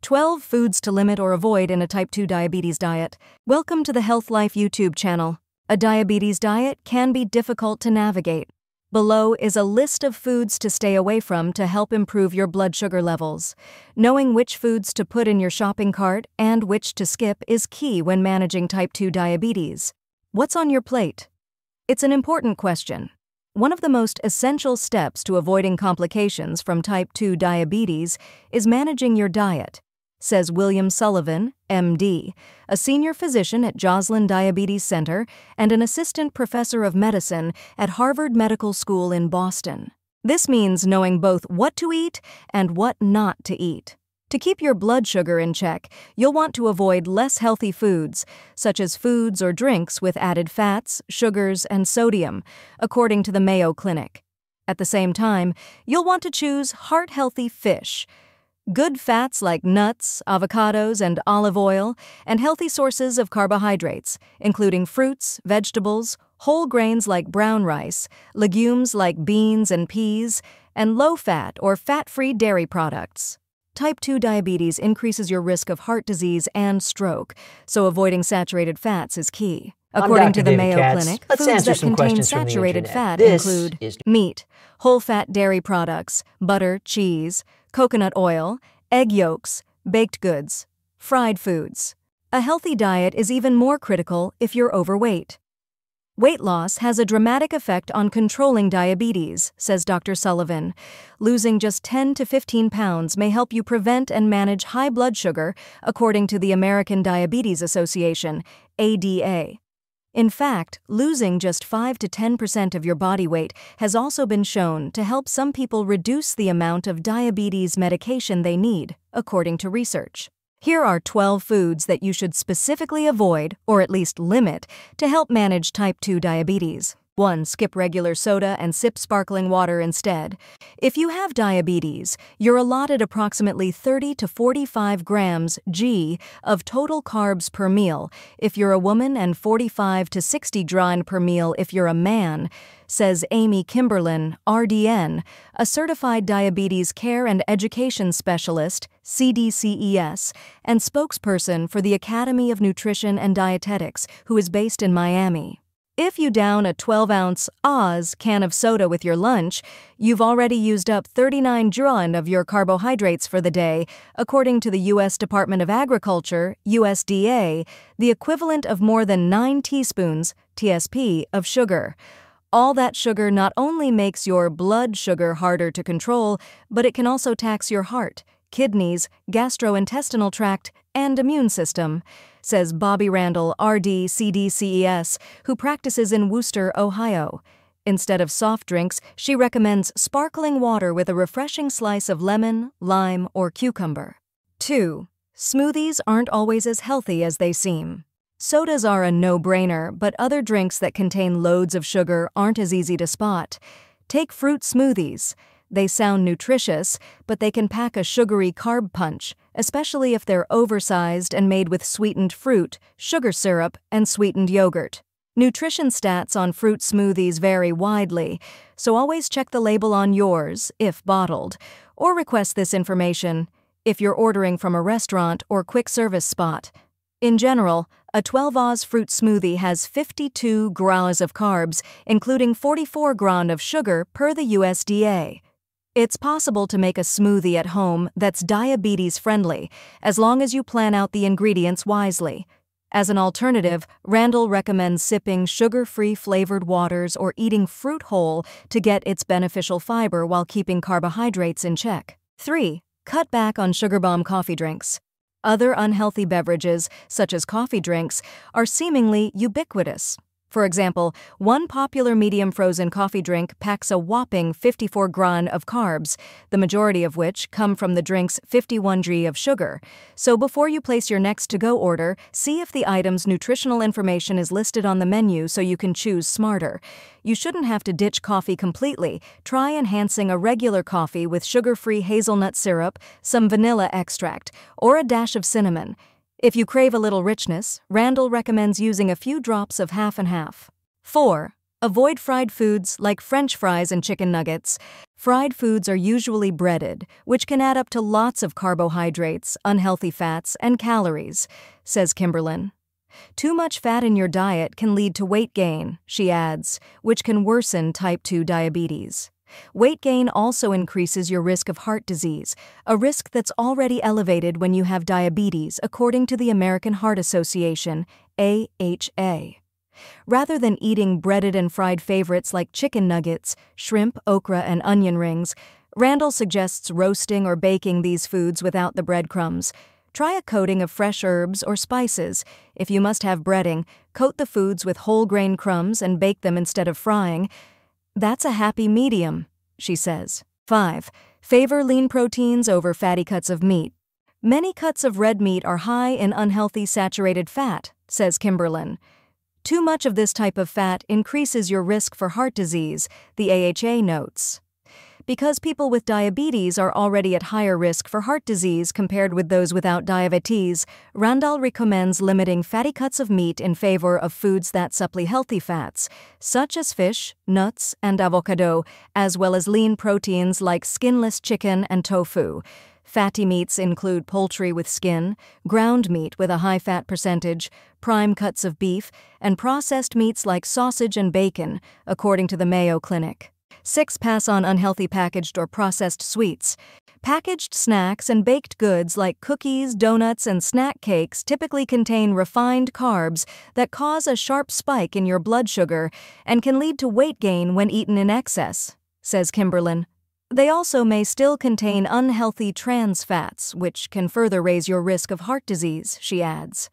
12 Foods to Limit or Avoid in a Type 2 Diabetes Diet. Welcome to the Health Life YouTube channel. A diabetes diet can be difficult to navigate. Below is a list of foods to stay away from to help improve your blood sugar levels. Knowing which foods to put in your shopping cart and which to skip is key when managing Type 2 diabetes. What's on your plate? It's an important question. One of the most essential steps to avoiding complications from Type 2 diabetes is managing your diet, says William Sullivan, MD, a senior physician at Joslin Diabetes Center and an assistant professor of medicine at Harvard Medical School in Boston. This means knowing both what to eat and what not to eat. To keep your blood sugar in check, you'll want to avoid less healthy foods, such as foods or drinks with added fats, sugars, and sodium, according to the Mayo Clinic. At the same time, you'll want to choose heart-healthy fish, good fats like nuts, avocados, and olive oil, and healthy sources of carbohydrates, including fruits, vegetables, whole grains like brown rice, legumes like beans and peas, and low-fat or fat-free dairy products. Type 2 diabetes increases your risk of heart disease and stroke, so avoiding saturated fats is key. According to the Mayo Clinic, foods that contain saturated fat include meat, whole-fat dairy products, butter, cheese, coconut oil, egg yolks, baked goods, fried foods. A healthy diet is even more critical if you're overweight. Weight loss has a dramatic effect on controlling diabetes, says Dr. Sullivan. Losing just 10 to 15 pounds may help you prevent and manage high blood sugar, according to the American Diabetes Association, ADA. In fact, losing just 5 to 10% of your body weight has also been shown to help some people reduce the amount of diabetes medication they need, according to research. Here are 12 foods that you should specifically avoid, or at least limit, to help manage Type 2 diabetes. 1. Skip regular soda and sip sparkling water instead. If you have diabetes, you're allotted approximately 30 to 45 grams g of total carbs per meal if you're a woman and 45 to 60 grams per meal if you're a man, says Amy Kimberlin, RDN, a certified diabetes care and education specialist, CDCES, and spokesperson for the Academy of Nutrition and Dietetics, who is based in Miami. If you down a 12-ounce Oz can of soda with your lunch, you've already used up 39 grams of your carbohydrates for the day, according to the U.S. Department of Agriculture, USDA, the equivalent of more than 9 teaspoons, TSP, of sugar. All that sugar not only makes your blood sugar harder to control, but it can also tax your heart, kidneys, gastrointestinal tract, and immune system, says Bobby Randall, RD, CDCES, who practices in Wooster, Ohio. Instead of soft drinks, she recommends sparkling water with a refreshing slice of lemon, lime, or cucumber. 2. Smoothies aren't always as healthy as they seem. Sodas are a no-brainer, but other drinks that contain loads of sugar aren't as easy to spot. Take fruit smoothies. They sound nutritious, but they can pack a sugary carb punch, especially if they're oversized and made with sweetened fruit, sugar syrup, and sweetened yogurt. Nutrition stats on fruit smoothies vary widely, so always check the label on yours, if bottled, or request this information if you're ordering from a restaurant or quick service spot. In general, a 12-oz fruit smoothie has 52 grams of carbs, including 44 grams of sugar per the USDA. It's possible to make a smoothie at home that's diabetes-friendly, as long as you plan out the ingredients wisely. As an alternative, Randall recommends sipping sugar-free flavored waters or eating fruit whole to get its beneficial fiber while keeping carbohydrates in check. 3. Cut back on sugar bomb coffee drinks. Other unhealthy beverages, such as coffee drinks, are seemingly ubiquitous. For example, one popular medium frozen coffee drink packs a whopping 54 grams of carbs, the majority of which come from the drink's 51 grams of sugar. So before you place your next to-go order, see if the item's nutritional information is listed on the menu so you can choose smarter. You shouldn't have to ditch coffee completely. Try enhancing a regular coffee with sugar-free hazelnut syrup, some vanilla extract, or a dash of cinnamon. If you crave a little richness, Randall recommends using a few drops of half and half. 4. Avoid fried foods like French fries and chicken nuggets. Fried foods are usually breaded, which can add up to lots of carbohydrates, unhealthy fats, and calories, says Kimberlin. Too much fat in your diet can lead to weight gain, she adds, which can worsen type 2 diabetes. Weight gain also increases your risk of heart disease, a risk that's already elevated when you have diabetes, according to the American Heart Association, AHA. Rather than eating breaded and fried favorites like chicken nuggets, shrimp, okra, and onion rings, Randall suggests roasting or baking these foods without the breadcrumbs. Try a coating of fresh herbs or spices. If you must have breading, coat the foods with whole grain crumbs and bake them instead of frying. That's a happy medium, she says. 5. Favor lean proteins over fatty cuts of meat. Many cuts of red meat are high in unhealthy saturated fat, says Kimberlin. Too much of this type of fat increases your risk for heart disease, the AHA notes. Because people with diabetes are already at higher risk for heart disease compared with those without diabetes, Randall recommends limiting fatty cuts of meat in favor of foods that supply healthy fats, such as fish, nuts, and avocado, as well as lean proteins like skinless chicken and tofu. Fatty meats include poultry with skin, ground meat with a high fat percentage, prime cuts of beef, and processed meats like sausage and bacon, according to the Mayo Clinic. 6. Pass on unhealthy packaged or processed sweets. Packaged snacks and baked goods like cookies, donuts, and snack cakes typically contain refined carbs that cause a sharp spike in your blood sugar and can lead to weight gain when eaten in excess, says Kimberlin. They also may still contain unhealthy trans fats, which can further raise your risk of heart disease, she adds.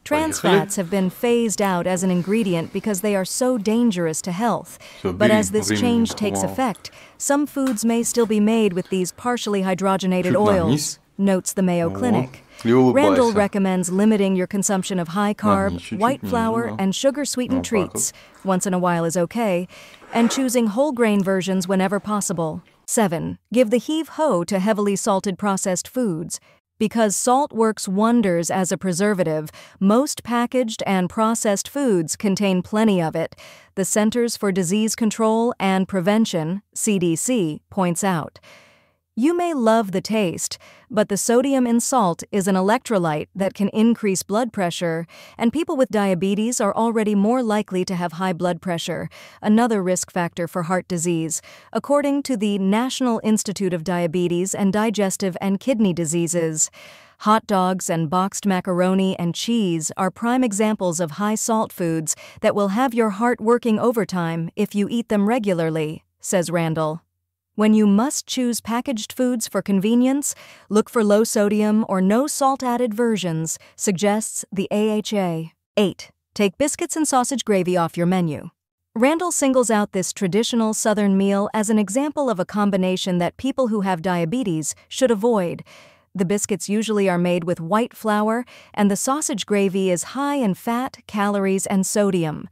Trans fats have been phased out as an ingredient because they are so dangerous to health. But as this change takes effect, some foods may still be made with these partially hydrogenated oils, notes the Mayo Clinic. Randall recommends limiting your consumption of high-carb, white flour, and sugar-sweetened treats, once in a while is okay, and choosing whole-grain versions whenever possible. 7. Give the heave-ho to heavily salted processed foods. Because salt works wonders as a preservative, most packaged and processed foods contain plenty of it, the Centers for Disease Control and Prevention, CDC, points out. You may love the taste, but the sodium in salt is an electrolyte that can increase blood pressure, and people with diabetes are already more likely to have high blood pressure, another risk factor for heart disease, according to the National Institute of Diabetes and Digestive and Kidney Diseases. Hot dogs and boxed macaroni and cheese are prime examples of high-salt foods that will have your heart working overtime if you eat them regularly, says Randall. When you must choose packaged foods for convenience, look for low-sodium or no-salt-added versions, suggests the AHA. 8. Take biscuits and sausage gravy off your menu. Randall singles out this traditional Southern meal as an example of a combination that people who have diabetes should avoid. The biscuits usually are made with white flour, and the sausage gravy is high in fat, calories, and sodium.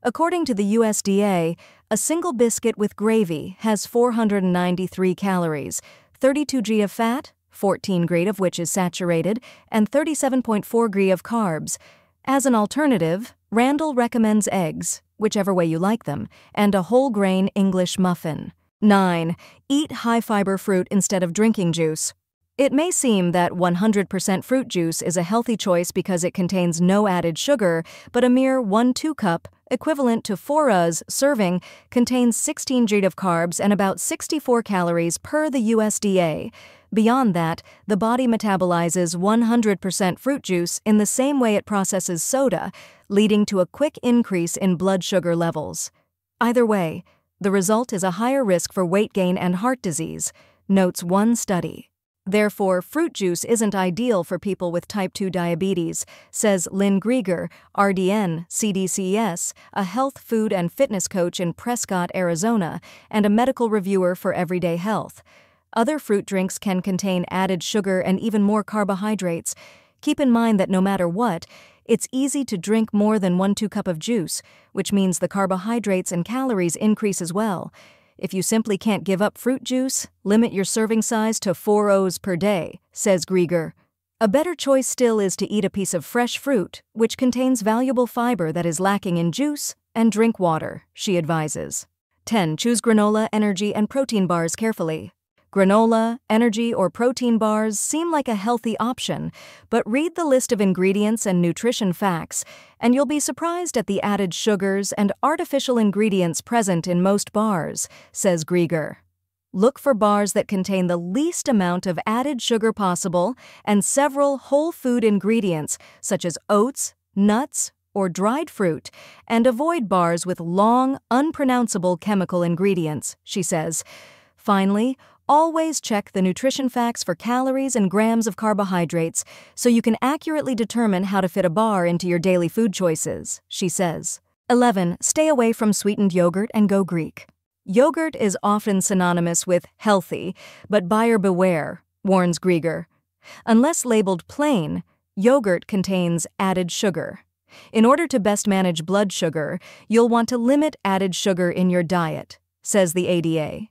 According to the USDA, a single biscuit with gravy has 493 calories, 32 g of fat, 14 g of which is saturated, and 37.4 g of carbs. As an alternative, Randall recommends eggs, whichever way you like them, and a whole-grain English muffin. 9. Eat high-fiber fruit instead of drinking juice. It may seem that 100% fruit juice is a healthy choice because it contains no added sugar, but a mere 1-2 cup, equivalent to 4 serving, contains 16 g of carbs and about 64 calories per the USDA. Beyond that, the body metabolizes 100% fruit juice in the same way it processes soda, leading to a quick increase in blood sugar levels. Either way, the result is a higher risk for weight gain and heart disease, notes one study. Therefore, fruit juice isn't ideal for people with type 2 diabetes, says Lynn Grieger, RDN, CDCS, a health, food, and fitness coach in Prescott, Arizona, and a medical reviewer for Everyday Health. Other fruit drinks can contain added sugar and even more carbohydrates. Keep in mind that no matter what, it's easy to drink more than 1-2 cup of juice, which means the carbohydrates and calories increase as well. If you simply can't give up fruit juice, limit your serving size to 4 O's per day, says Grieger. A better choice still is to eat a piece of fresh fruit, which contains valuable fiber that is lacking in juice, and drink water, she advises. 10. Choose granola, energy, and protein bars carefully. Granola, energy, or protein bars seem like a healthy option, but read the list of ingredients and nutrition facts, and you'll be surprised at the added sugars and artificial ingredients present in most bars, says Grieger. Look for bars that contain the least amount of added sugar possible and several whole food ingredients such as oats, nuts, or dried fruit, and avoid bars with long, unpronounceable chemical ingredients, she says. Finally, always check the nutrition facts for calories and grams of carbohydrates so you can accurately determine how to fit a bar into your daily food choices, she says. 11. Stay away from sweetened yogurt and go Greek. Yogurt is often synonymous with healthy, but buyer beware, warns Grieger. Unless labeled plain, yogurt contains added sugar. In order to best manage blood sugar, you'll want to limit added sugar in your diet, says the ADA.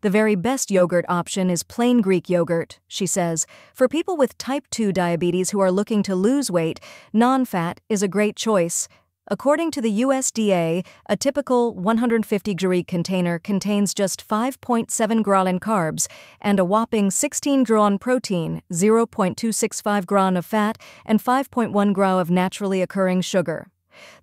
The very best yogurt option is plain Greek yogurt, she says. For people with type 2 diabetes who are looking to lose weight, non-fat is a great choice. According to the USDA, a typical 150 Greek container contains just 5.7 gram in carbs and a whopping 16 gram protein, 0.265 gram of fat, and 5.1 gram of naturally occurring sugar.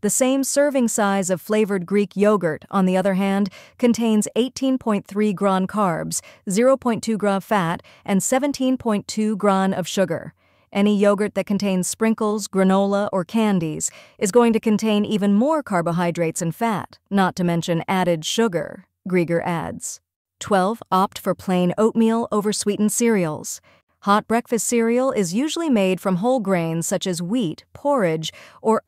The same serving size of flavored Greek yogurt, on the other hand, contains 18.3 gram carbs, 0.2 gram fat, and 17.2 gram of sugar. Any yogurt that contains sprinkles, granola, or candies is going to contain even more carbohydrates and fat, not to mention added sugar, Grieger adds. 12. Opt for plain oatmeal over sweetened cereals. Hot breakfast cereal is usually made from whole grains such as wheat, porridge, or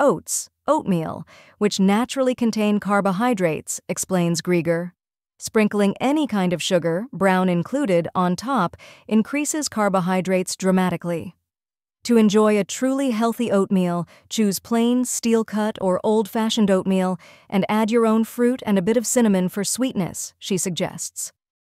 oatmeal, which naturally contain carbohydrates, explains Grieger. Sprinkling any kind of sugar, brown included, on top increases carbohydrates dramatically. To enjoy a truly healthy oatmeal, choose plain, steel-cut, or old-fashioned oatmeal and add your own fruit and a bit of cinnamon for sweetness, she suggests.